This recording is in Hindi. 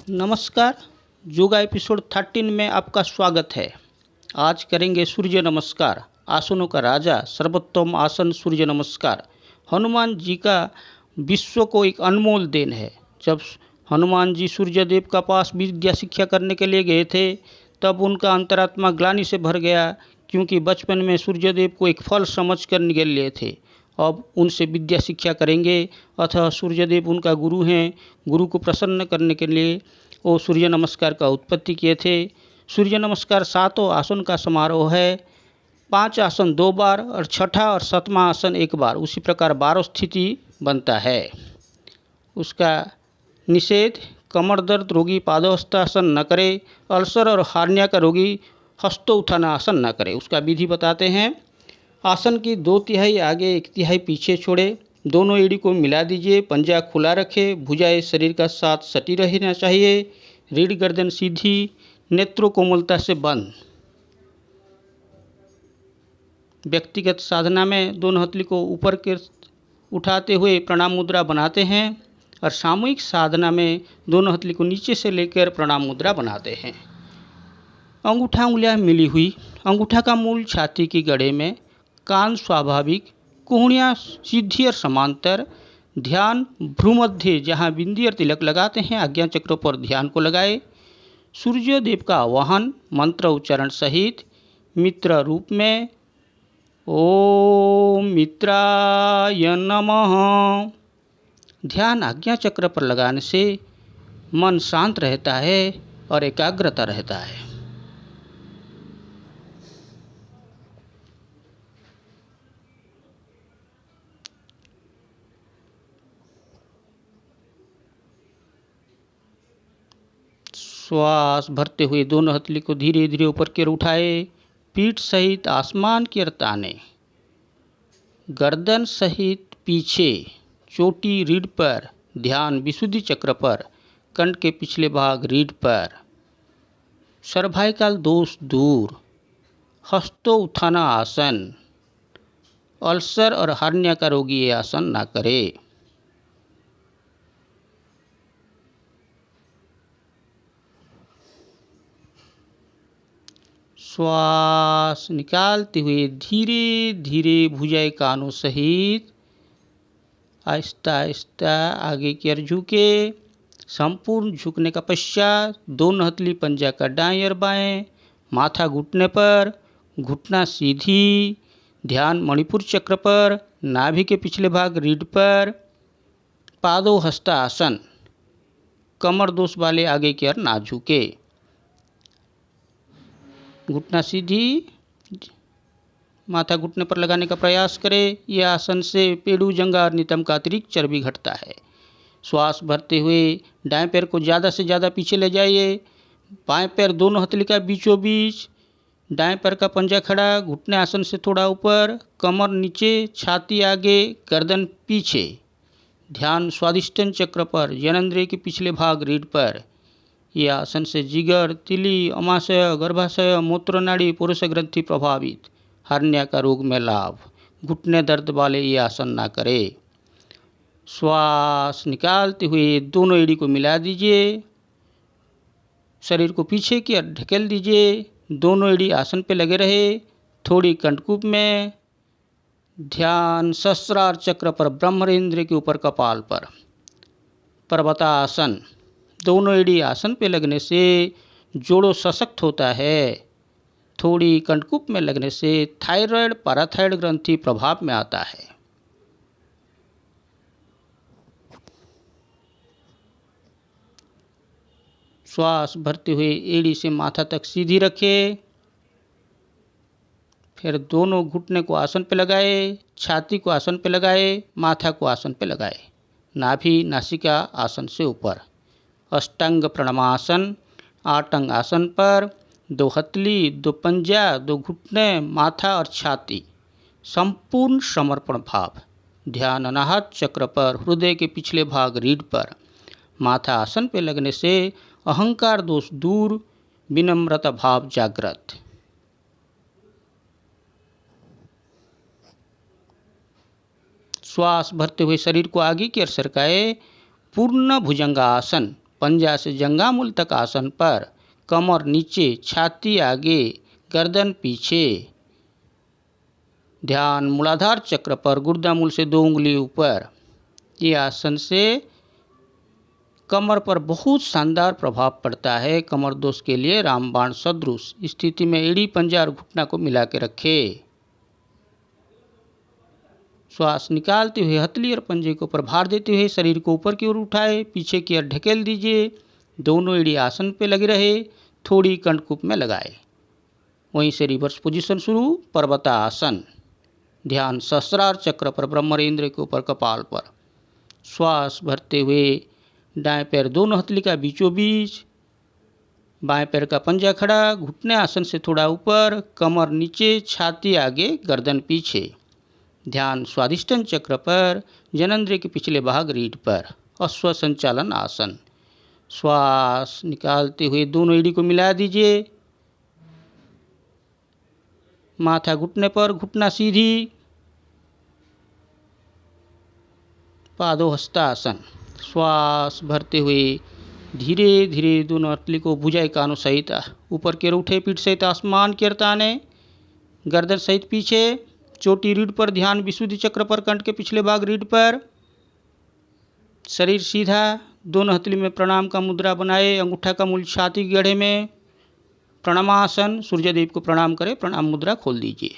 नमस्कार। योगा एपिसोड 13 में आपका स्वागत है। आज करेंगे सूर्य नमस्कार। आसनों का राजा सर्वोत्तम आसन सूर्य नमस्कार। हनुमान जी का विश्व को एक अनमोल देन है। जब हनुमान जी सूर्य देव का पास विद्या शिक्षा करने के लिए गए थे तब उनका अंतरात्मा ग्लानि से भर गया, क्योंकि बचपन में सूर्य देव को एक फल समझ कर निगल लिए थे। अब उनसे विद्या शिक्षा करेंगे। अतः सूर्यदेव उनका गुरु हैं। गुरु को प्रसन्न करने के लिए वो सूर्य नमस्कार का उत्पत्ति किए थे। सूर्य नमस्कार 7 आसन का समारोह है। 5 आसन 2 बार और छठा और 7वां आसन 1 बार, उसी प्रकार 12 स्थिति बनता है। उसका निषेध: कमर दर्द रोगी पादहस्तासन न करे। अल्सर और हार्निया का रोगी हस्तोत्थाना आसन न करे। उसका विधि बताते हैं। आसन की 2/3 आगे 1/3 पीछे छोड़े। दोनों एड़ी को मिला दीजिए। पंजा खुला रखें। भुजाएं शरीर का साथ सटी रहना चाहिए। रीढ़ गर्दन सीधी। नेत्रों कोमलता से बंद। व्यक्तिगत साधना में दोनों हथेली को ऊपर के उठाते हुए प्रणाम मुद्रा बनाते हैं और सामूहिक साधना में दोनों हथेली को नीचे से लेकर प्रणाम मुद्रा बनाते हैं। अंगूठा उंगलियां मिली हुई। अंगूठा का मूल छाती की गड़े में। कान स्वाभाविक। कोहनियाँ सीधी और समांतर। ध्यान भ्रूमध्य, जहाँ बिंदी और तिलक लगाते हैं, आज्ञा चक्रों पर ध्यान को लगाए। सूर्य देव का आवाहन मंत्र उच्चारण सहित मित्र रूप में। ओम मित्राय नमः। ध्यान आज्ञा चक्र पर लगाने से मन शांत रहता है और एकाग्रता रहता है। श्वास भरते हुए दोनों हथेली को धीरे धीरे ऊपर की ओर उठाए। पीठ सहित आसमान की ओर ताने। गर्दन सहित पीछे। चोटी रीढ़ पर। ध्यान विशुद्धि चक्र पर। कंठ के पिछले भाग रीढ़ पर। सर्वाइकल दोष दूर। हस्तोत्थाना आसन। अल्सर और हार्निया का रोगी ये आसन ना करे। श्वास निकालते हुए धीरे धीरे भुजाएं कानों सहित आहिस्ता आहिस्ता आगे की ओर झुके। संपूर्ण झुकने का पश्चात दोनों हथेली पंजा का दाएं और बाएं। माथा घुटने पर। घुटना सीधी। ध्यान मणिपुर चक्र पर। नाभि के पिछले भाग रीढ़ पर। पादों हस्तासन। कमर दोष वाले आगे की ओर ना झुके। घुटना सीधी। माथा घुटने पर लगाने का प्रयास करें। यह आसन से पेड़ू जंघा और नितंब का अतिरिक्त चर्बी घटता है। श्वास भरते हुए दाएं पैर को ज़्यादा से ज़्यादा पीछे ले जाइए। बाएं पैर दोनों हथेली का बीचों बीच। दाएं पैर का पंजा खड़ा। घुटने आसन से थोड़ा ऊपर। कमर नीचे। छाती आगे। गर्दन पीछे। ध्यान स्वादिष्टान चक्र पर। जननेंद्रिय के पिछले भाग रीढ़ पर। यह आसन से जिगर, तिली, अमाशय, गर्भाशय, मूत्रनाड़ी, पुरुष ग्रंथि प्रभावित। हार्निया का रोग में लाभ। घुटने दर्द वाले ये आसन ना करे। श्वास निकालते हुए दोनों एड़ी को मिला दीजिए। शरीर को पीछे की ओर ढकेल दीजिए। दोनों एड़ी आसन पे लगे रहे। थोड़ी कंठकूप में। ध्यान सहस्रार चक्र पर, ब्रह्मरेंद्र के ऊपर कपाल पर। पर्वतासन। दोनों एड़ी आसन पे लगने से जोड़ों सशक्त होता है। थोड़ी कंठकूप में लगने से थायराइड पैराथायरॉइड ग्रंथि प्रभाव में आता है। श्वास भरते हुए एड़ी से माथा तक सीधी रखें। फिर दोनों घुटने को आसन पे लगाए। छाती को आसन पे लगाए। माथा को आसन पे लगाए। नाभि नासिका आसन से ऊपर। अष्टांग प्रणमासन। 8 अंग आसन पर। 2 हथेली, 2 पंजा, 2 घुटने, माथा और छाती। संपूर्ण समर्पण भाव। ध्यान अनाहत चक्र पर। हृदय के पिछले भाग रीढ़ पर। माथा आसन पे लगने से अहंकार दोष दूर। विनम्रता भाव जागृत। श्वास भरते हुए शरीर को आगे की ओर सरकाए। पूर्ण भुजंगासन। पंजा से जंघामूल तक आसन पर, कमर नीचे, छाती आगे, गर्दन पीछे। ध्यान मूलाधार चक्र पर, गुर्दा मूल से 2 उंगली ऊपर। ये आसन से कमर पर बहुत शानदार प्रभाव पड़ता है। कमर दोष के लिए रामबाण सदृश स्थिति में एड़ी, पंजा और घुटना को मिला के रखें। श्वास निकालते हुए हथेली और पंजे के ऊपर भार देते हुए शरीर को ऊपर की ओर उठाए, पीछे की ओर ढकेल दीजिए। दोनों एड़ी आसन पे लगी रहे, थोड़ी कंठकूप में लगाए। वहीं से रिवर्स पोजीशन शुरू, पर्वतासन। ध्यान सहस्रार चक्र पर, ब्रह्मरेंद्र के ऊपर, कपाल पर। श्वास भरते हुए दाएं पैर दोनों हथेली का बीचों बीच, बाएं पैर का पंजा खड़ा, घुटने आसन से थोड़ा ऊपर, कमर नीचे, छाती आगे, गर्दन पीछे। ध्यान स्वादिष्टान चक्र पर, जननेंद्रिय के पिछले भाग रीढ़ पर, अश्व संचालन आसन। श्वास निकालते हुए दोनों एड़ी को मिला दीजिए। माथा घुटने पर, घुटना सीधी, पादों हस्तासन। श्वास भरते हुए धीरे धीरे दोनों हथेली को भुजाएं कानों सहित ऊपर की ओर उठे, पीठ सहित आसमान की ओर ताने, गर्दन सहित पीछे, चोटी रीढ़ पर। ध्यान विशुद्धि चक्र पर, कंठ के पिछले भाग रीढ़ पर, शरीर सीधा। दोनों हथेली में प्रणाम का मुद्रा बनाए, अंगूठा का मूल छाती के गड्ढे में, प्रणामासन। सूर्यदेव को प्रणाम करें, प्रणाम मुद्रा खोल दीजिए।